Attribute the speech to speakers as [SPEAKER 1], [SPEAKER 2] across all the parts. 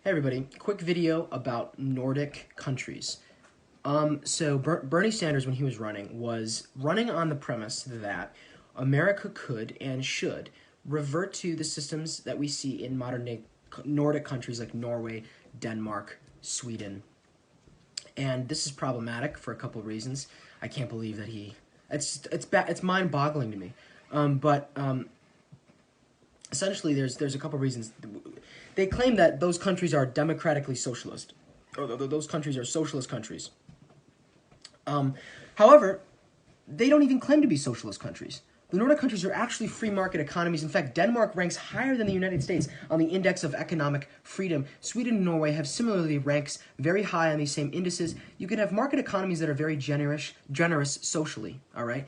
[SPEAKER 1] Hey everybody, quick video about Nordic countries. So Bernie Sanders, when he was running on the premise that America could and should revert to the systems that we see in modern-day Nordic countries like Norway, Denmark, Sweden. And this is problematic for a couple of reasons. I can't believe that it's mind-boggling to me. Essentially, there's a couple of reasons. They claim that those countries are democratically socialist, or those countries are socialist countries. However, they don't even claim to be socialist countries. The Nordic countries are actually free market economies. In fact, Denmark ranks higher than the United States on the index of economic freedom. Sweden and Norway have similarly ranks very high on these same indices. You can have market economies that are very generous socially, all right?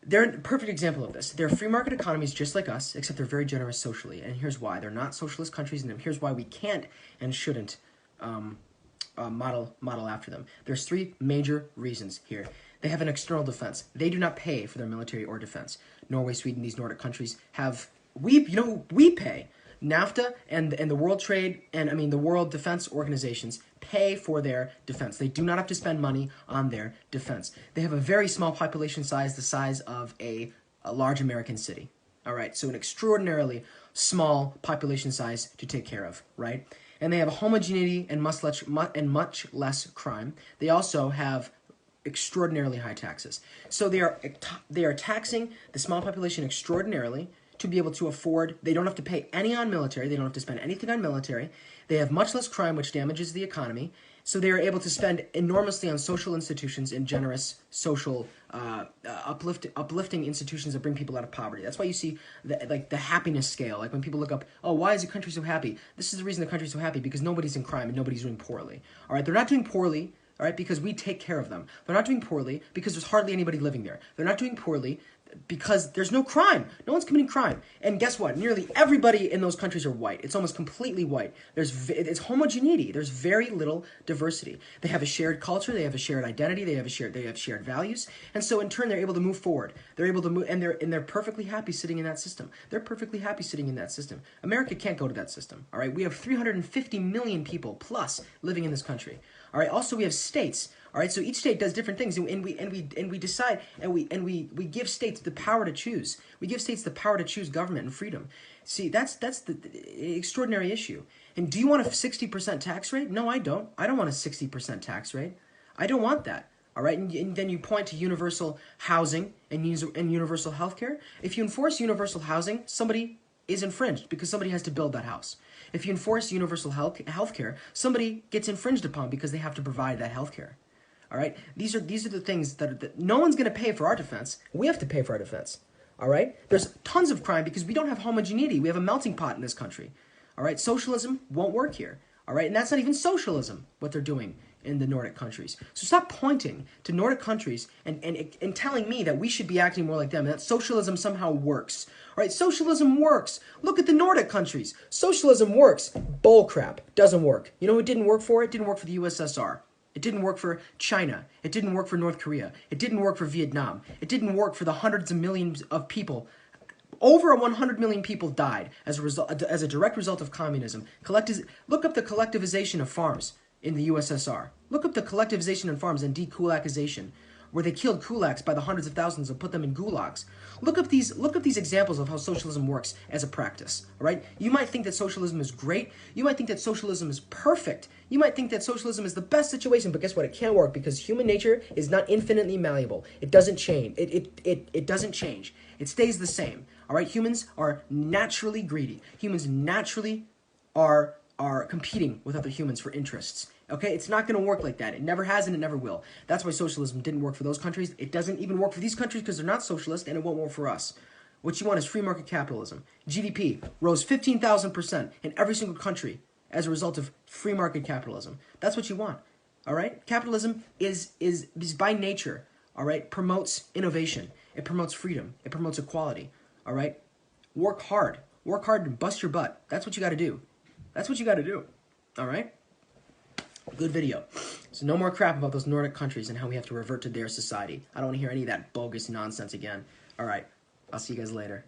[SPEAKER 1] They're a perfect example of this. They're free market economies just like us, except they're very generous socially. And here's why. They're not socialist countries, and here's why we can't and shouldn't model after them. There's three major reasons here. They have an external defense. They do not pay for their military or defense. Norway, Sweden, these Nordic countries have, we pay. NAFTA and the World Trade, and the World Defense Organizations pay for their defense. They do not have to spend money on their defense. They have a very small population size, the size of a large American city. All right, so an extraordinarily small population size to take care of, right? And they have a homogeneity and much less crime. They also have extraordinarily high taxes. So they are taxing the small population extraordinarily to be able to afford. They don't have to pay any on military. They don't have to spend anything on military. They have much less crime, which damages the economy. So they are able to spend enormously on social institutions and generous social uplifting institutions that bring people out of poverty. That's why you see the happiness scale. Like when people look up, oh, why is the country so happy? This is the reason the country's so happy, because nobody's in crime and nobody's doing poorly. All right, they're not doing poorly, all right, because we take care of them. They're not doing poorly because there's hardly anybody living there. They're not doing poorly because there's no crime. No one's committing crime. And guess what? Nearly everybody in those countries are white. It's almost completely white. It's homogeneity. There's very little diversity. They have a shared culture. They have a shared identity. They have shared values. And so in turn, they're able to move forward. They're able to move, and they're perfectly happy sitting in that system. They're perfectly happy sitting in that system. America can't go to that system. All right. We have 350 million people plus living in this country. All right. Also, we have states. All right, so each state does different things, and we decide, and we give states the power to choose. We give states the power to choose government and freedom. See, that's the extraordinary issue. And do you want a 60% tax rate? No, I don't. I don't want a 60% tax rate. I don't want that. All right, and then you point to universal housing and universal health care. If you enforce universal housing, somebody is infringed because somebody has to build that house. If you enforce universal health care, somebody gets infringed upon because they have to provide that health care. All right, these are the things that no one's going to pay for our defense. We have to pay for our defense. All right, there's tons of crime because we don't have homogeneity. We have a melting pot in this country. All right, socialism won't work here. All right, and that's not even socialism what they're doing in the Nordic countries. So stop pointing to Nordic countries and telling me that we should be acting more like them, and that socialism somehow works. All right, socialism works. Look at the Nordic countries. Socialism works. Bull crap. Doesn't work. You know who it didn't work for? It didn't work for the USSR. It didn't work for China. It didn't work for North Korea. It didn't work for Vietnam. It didn't work for the hundreds of millions of people. Over 100 million people died as a direct result of communism. Look up the collectivization of farms in the USSR. Look up the collectivization of farms and dekulakization, where they killed kulaks by the hundreds of thousands and put them in gulags. Look up these examples of how socialism works as a practice. All right? You might think that socialism is great. You might think that socialism is perfect. You might think that socialism is the best situation, but guess what? It can't work because human nature is not infinitely malleable. It doesn't change. It doesn't change. It stays the same. All right? Humans are naturally greedy. Humans naturally are competing with other humans for interests. Okay, it's not going to work like that. It never has and it never will. That's why socialism didn't work for those countries. It doesn't even work for these countries because they're not socialist, and it won't work for us. What you want is free market capitalism. GDP rose 15,000% in every single country as a result of free market capitalism. That's what you want. All right? Capitalism is by nature, all right, promotes innovation. It promotes freedom. It promotes equality. All right? Work hard. Work hard and bust your butt. That's what you got to do. That's what you got to do. All right? Good video. So no more crap about those Nordic countries and how we have to revert to their society. I don't want to hear any of that bogus nonsense again. All right. I'll see you guys later.